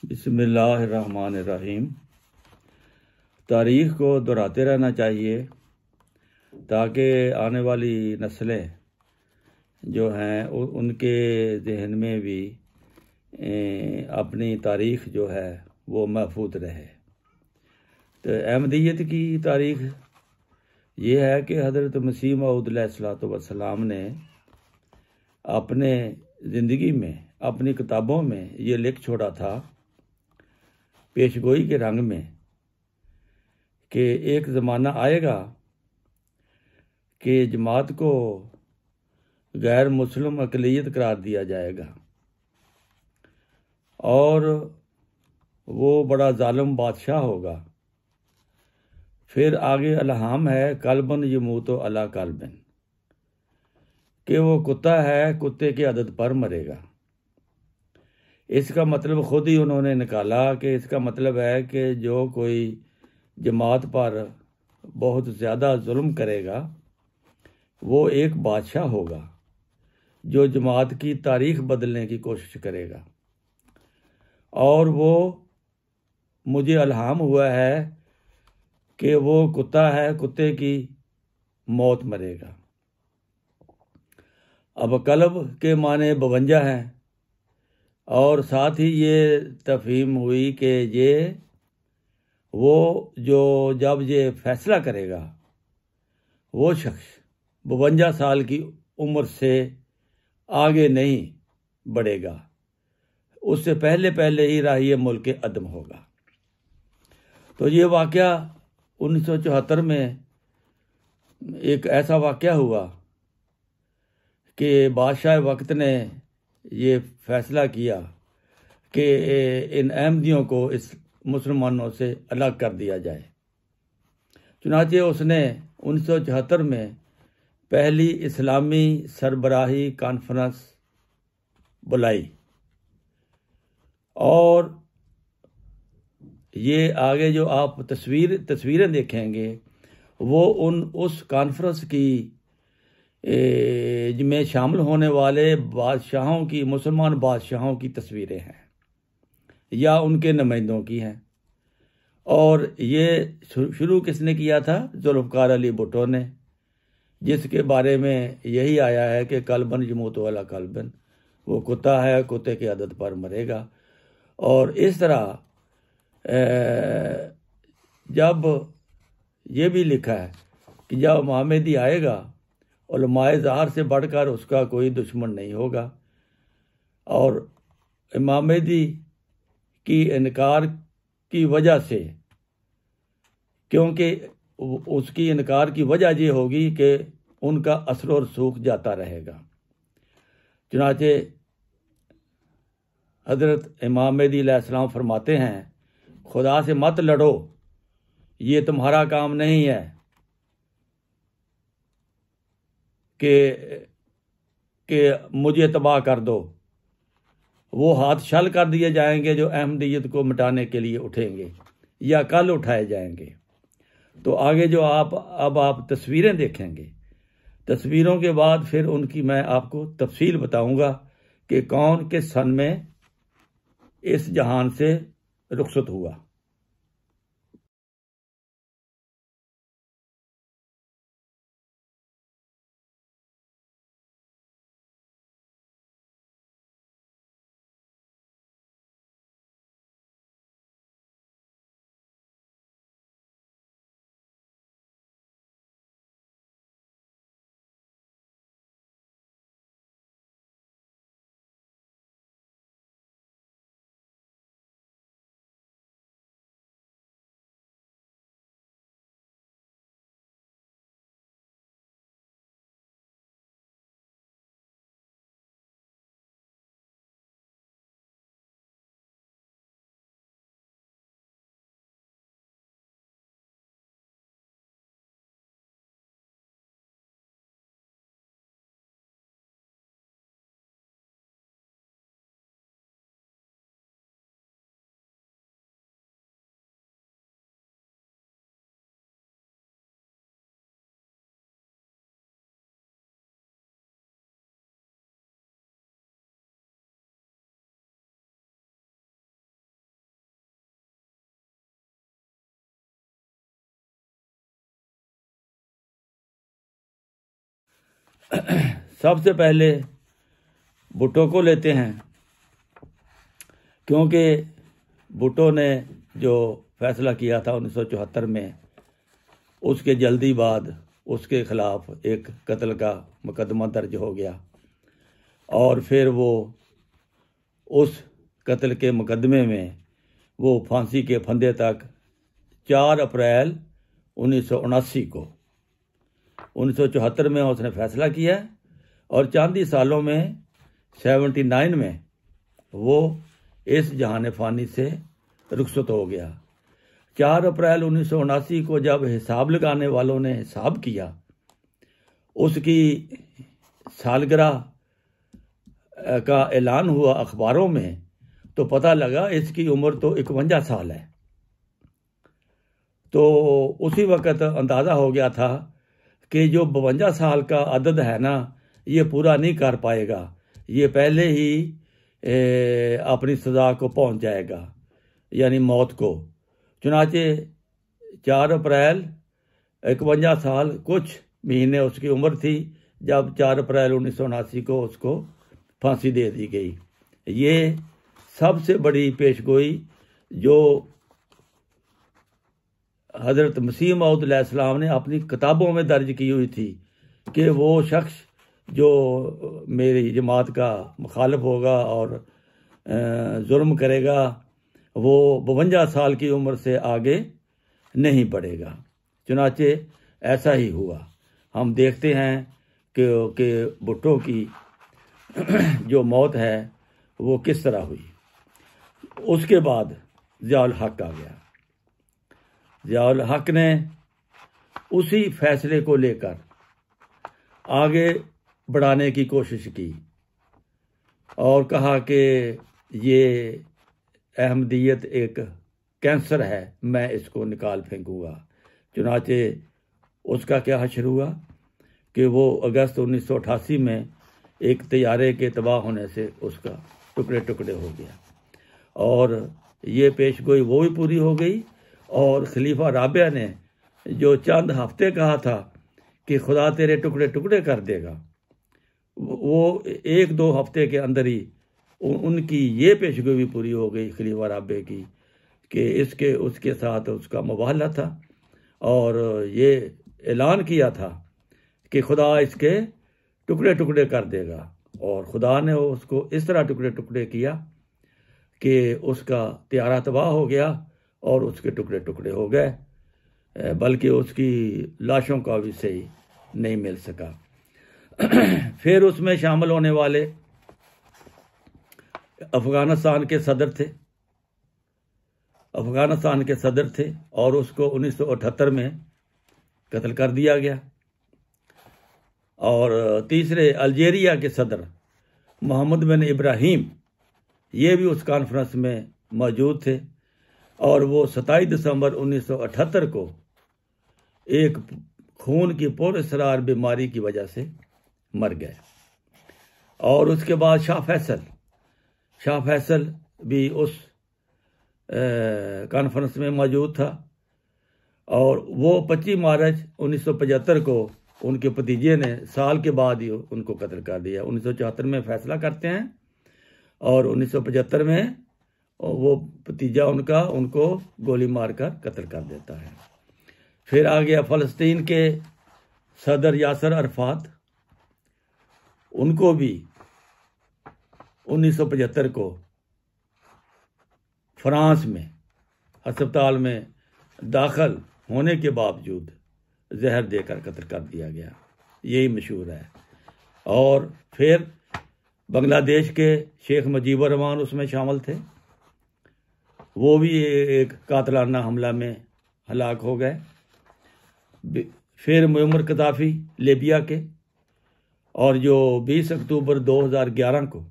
بسم اللہ الرحمن الرحیم۔ تاریخ کو دہراتے رہنا چاہیے تاکہ آنے والی نسلیں جو ہیں ان کے ذہن میں بھی اپنی تاریخ جو ہے وہ محفوظ رہے۔ تو احمدیت کی تاریخ یہ ہے کہ حضرت مسیح موعود علیہ الصلوۃ والسلام نے اپنے زندگی میں اپنی کتابوں میں یہ لکھ چھوڑا تھا پیشگوئی کے رنگ میں کہ ایک زمانہ آئے گا کہ جماعت کو غیر مسلم اقلیت قرار دیا جائے گا اور وہ بڑا ظالم بادشاہ ہوگا۔ پھر آگے الہام ہے قلبن یموت علی قلبن، کہ وہ کتا ہے کتے کی عادت پر مرے گا۔ اس کا مطلب خود ہی انہوں نے نکالا کہ اس کا مطلب ہے کہ جو کوئی جماعت پر بہت زیادہ ظلم کرے گا وہ ایک بادشاہ ہوگا جو جماعت کی تاریخ بدلنے کی کوشش کرے گا، اور وہ مجھے الہام ہوا ہے کہ وہ کتا ہے کتے کی موت مرے گا۔ اب قلب کے معنی 52 ہیں، اور ساتھ ہی یہ تفہیم ہوئی کہ یہ وہ جو جب یہ فیصلہ کرے گا وہ شخص 52 سال کی عمر سے آگے نہیں بڑھے گا، اس سے پہلے ہی راہی ملک عدم ہوگا۔ تو یہ واقعہ 1974 میں ایک ایسا واقعہ ہوا کہ بادشاہ وقت نے یہ فیصلہ کیا کہ ان احمدیوں کو اس مسلمانوں سے الگ کر دیا جائے۔ چنانچہ اس نے 1974 میں پہلی اسلامی سربراہی کانفرنس بلائی، اور یہ آگے جو آپ تصویریں دیکھیں گے وہ اس کانفرنس کی میں شامل ہونے والے بادشاہوں کی، مسلمان بادشاہوں کی تصویریں ہیں یا ان کے نمائندوں کی ہیں۔ اور یہ شروع کس نے کیا تھا؟ ذوالفقار علی بھٹو نے، جس کے بارے میں یہی آیا ہے کہ قلبن یموت علی قلبن، وہ کتا ہے کتے کی عادت پر مرے گا۔ اور اس طرح جب یہ بھی لکھا ہے کہ جب امام مہدی آئے گا علماء ظاہر سے بڑھ کر اس کا کوئی دشمن نہیں ہوگا، اور امام مہدی کی انکار کی وجہ سے، کیونکہ اس کی انکار کی وجہ یہ ہوگی کہ ان کا اثر و رسوخ جاتا رہے گا۔ چنانچہ حضرت امام مہدی علیہ السلام فرماتے ہیں خدا سے مت لڑو، یہ تمہارا کام نہیں ہے کہ مجھے تباہ کر دو۔ وہ ہاتھ شل کر دیے جائیں گے جو احمدیت کو مٹانے کے لیے اٹھیں گے یا کل اٹھائے جائیں گے۔ تو آگے جو اب آپ تصویریں دیکھیں گے، تصویروں کے بعد پھر ان کی میں آپ کو تفصیل بتاؤں گا کہ کون کس سن میں اس جہان سے رخصت ہوا۔ سب سے پہلے بھٹو کو لیتے ہیں، کیونکہ بھٹو نے جو فیصلہ کیا تھا 1974 میں، اس کے جلدی بعد اس کے خلاف ایک قتل کا مقدمہ درج ہو گیا، اور پھر وہ اس قتل کے مقدمے میں وہ پھانسی کے پھندے تک 4 اپریل 1979 کو 1974 میں اس نے فیصلہ کیا، اور چاند ہی سالوں میں 79 میں وہ اس جہان فانی سے رخصت ہو گیا۔ 4 اپریل 1979 کو جب حساب لگانے والوں نے حساب کیا، اس کی سالگرہ کا اعلان ہوا اخباروں میں، تو پتہ لگا اس کی عمر تو 51 سال ہے۔ تو اسی وقت اندازہ ہو گیا تھا کہ جو 52 سال کا عدد ہے نا، یہ پورا نہیں کر پائے گا، یہ پہلے ہی اپنی سزا کو پہنچ جائے گا، یعنی موت کو۔ چنانچہ 4 اپریل 51 سال کچھ مہینے اس کی عمر تھی جب 4 اپریل 1979 کو اس کو پھانسی دے دی گئی۔ یہ سب سے بڑی پیشگوئی جو حضرت مسیح موعود علیہ السلام نے اپنی کتابوں میں درج کی ہوئی تھی کہ وہ شخص جو میری جماعت کا مخالف ہوگا اور ظلم کرے گا، وہ 52 سال کی عمر سے آگے نہیں بڑھے گا۔ چنانچہ ایسا ہی ہوا۔ ہم دیکھتے ہیں کہ بھٹو کی جو موت ہے وہ کس طرح ہوئی۔ اس کے بعد ضیاء الحق آ گیا۔ ضیاء الحق نے اسی فیصلے کو لے کر آگے بڑھانے کی کوشش کی اور کہا کہ یہ احمدیت ایک کینسر ہے، میں اس کو نکال پھینکوں گا۔ چنانچہ اس کا کیا حشر ہوا کہ وہ اگست 1988 میں ایک طیارے کے تباہ ہونے سے اس کا ٹکڑے ٹکڑے ہو گیا، اور یہ پیشگوئی وہ بھی پوری ہو گئی۔ اور خلیفہ رابعہ نے جو چند ہفتے کہا تھا کہ خدا تیرے ٹکڑے ٹکڑے کر دے گا، وہ 1-2 ہفتے کے اندر ہی ان کی یہ پیشگوئی بھی پوری ہو گئی خلیفہ رابعہ کی، کہ اس کے ساتھ اس کا مباہلہ تھا، اور یہ اعلان کیا تھا کہ خدا اس کے ٹکڑے ٹکڑے کر دے گا، اور خدا نے اس کو اس طرح ٹکڑے ٹکڑے کیا کہ اس کا طیارہ تباہ ہو گیا اور اس کے ٹکڑے ٹکڑے ہو گئے، بلکہ اس کی لاشوں کا بھی صحیح نہیں مل سکا۔ پھر اس میں شامل ہونے والے افغانستان کے صدر تھے اور اس کو 1978 میں قتل کر دیا گیا۔ اور تیسرے الجیریا کے صدر محمد بن ابراہیم، یہ بھی اس کانفرنس میں موجود تھے، اور وہ 27 دسمبر 1978 کو ایک خون کی پر اسرار بیماری کی وجہ سے مر گئے۔ اور اس کے بعد شاہ فیصل بھی اس کانفرنس میں موجود تھا، اور وہ 25 مارچ 1975 کو ان کے بھتیجے نے سال کے بعد ہی ان کو قتل کر دیا۔ 1974 میں فیصلہ کرتے ہیں، اور 1975 میں وہ بھتیجا ان کو گولی مار کر قتل کر دیتا ہے۔ پھر آ گیا فلسطین کے صدر یاسر عرفات، ان کو بھی 1975 کو فرانس میں ہسپتال میں داخل ہونے کے باوجود زہر دے کر قتل کر دیا گیا، یہی مشہور ہے۔ اور پھر بنگلہ دیش کے شیخ مجیب الرحمان اس میں شامل تھے، وہ بھی ایک قاتلانہ حملہ میں ہلاک ہو گئے۔ پھر معمر قذافی لیبیا کے، اور جو 20 اکتوبر 2011 کو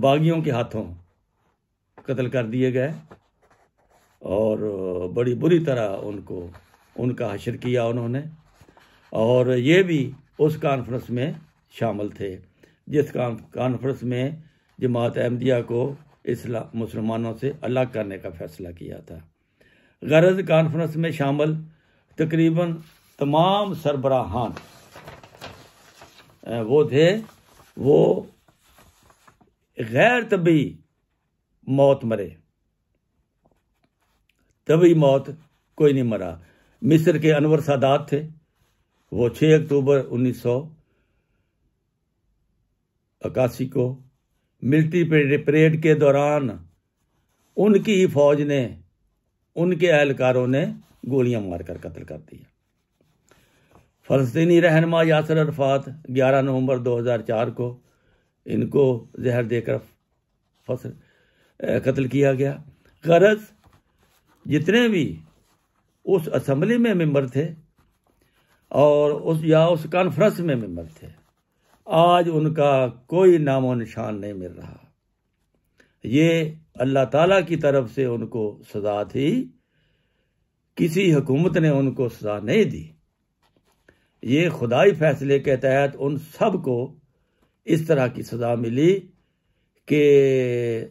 باغیوں کے ہاتھوں قتل کر دیے گئے، اور بڑی بری طرح ان کا حشر کیا انہوں نے۔ اور یہ بھی اس کانفرنس میں شامل تھے جس کانفرنس میں جماعت احمدیہ کو مسلمانوں سے الگ کرنے کا فیصلہ کیا تھا۔ غرض کانفرنس میں شامل تقریباً تمام سربراہان وہ تھے وہ غیر طبی موت مرے، طبی موت کوئی نہیں مرا۔ مصر کے انور سادات تھے، وہ 6 اکتوبر 1981 کو ملٹری پریڈ کے دوران ان کی ہی فوج نے، ان کے اہلکاروں نے گولیاں مار کر قتل کر دیا۔ فلسطینی رہنما یاسر عرفات 11 نومبر 2004 کو ان کو زہر دے کر قتل کیا گیا۔ غرض جتنے بھی اس اسمبلی میں ممبر تھے اور اس کانفرنس میں ممبر تھے، آج ان کا کوئی نام و نشان نہیں مل رہا۔ یہ اللہ تعالیٰ کی طرف سے ان کو سزا تھی، کسی حکومت نے ان کو سزا نہیں دی۔ یہ خدائی فیصلے کے تحت ان سب کو اس طرح کی سزا ملی کہ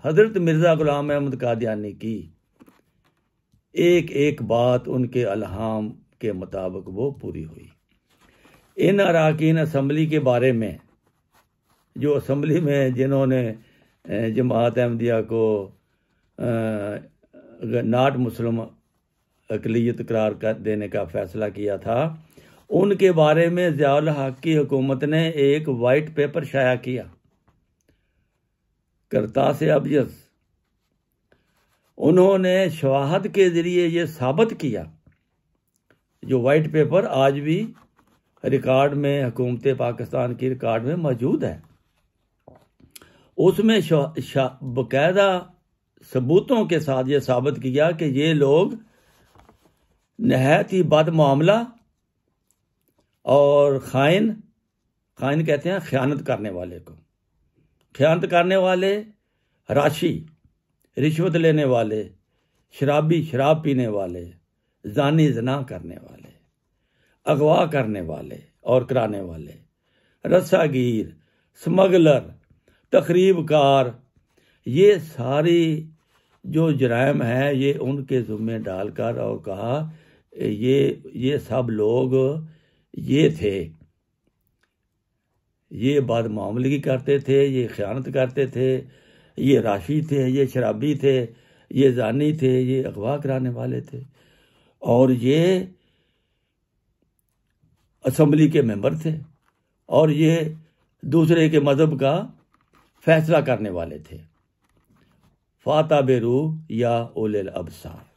حضرت مرزا غلام احمد قادیانی کی ایک ایک بات ان کے الہام کے مطابق وہ پوری ہوئی۔ ان اراکین اسمبلی کے بارے میں، جو اسمبلی میں جنہوں نے جماعت احمدیہ کو ناٹ مسلم اقلیت قرار دینے کا فیصلہ کیا تھا، ان کے بارے میں ضیاء الحق کی حکومت نے ایک وائٹ پیپر شائع کیا، کرتاس ابیض۔ انہوں نے شواہد کے ذریعے یہ ثابت کیا، جو وائٹ پیپر آج بھی ریکارڈ میں، حکومت پاکستان کی ریکارڈ میں موجود ہے۔ اس میں باقاعدہ ثبوتوں کے ساتھ یہ ثابت کیا کہ یہ لوگ نہایت ہی بد معاملہ اور خائن کہتے ہیں خیانت کرنے والے کو، خیانت کرنے والے، راشی، رشوت لینے والے، شرابی شراب پینے والے، زانی زنا کرنے والے، اغوا کرنے والے اور کرانے والے، رسا گیر، سمگلر، تخریب کار، یہ ساری جو جرائم ہیں یہ ان کے ذمے ڈال کر اور کہا یہ سب لوگ یہ تھے، یہ بد معاملگی کرتے تھے، یہ خیانت کرتے تھے، یہ راشی تھے، یہ شرابی تھے، یہ زانی تھے، یہ اغوا کرانے والے تھے، اور یہ اسمبلی کے ممبر تھے، اور یہ دوسرے کے مذہب کا فیصلہ کرنے والے تھے۔ فاتح بے روح یا اولل ابصار۔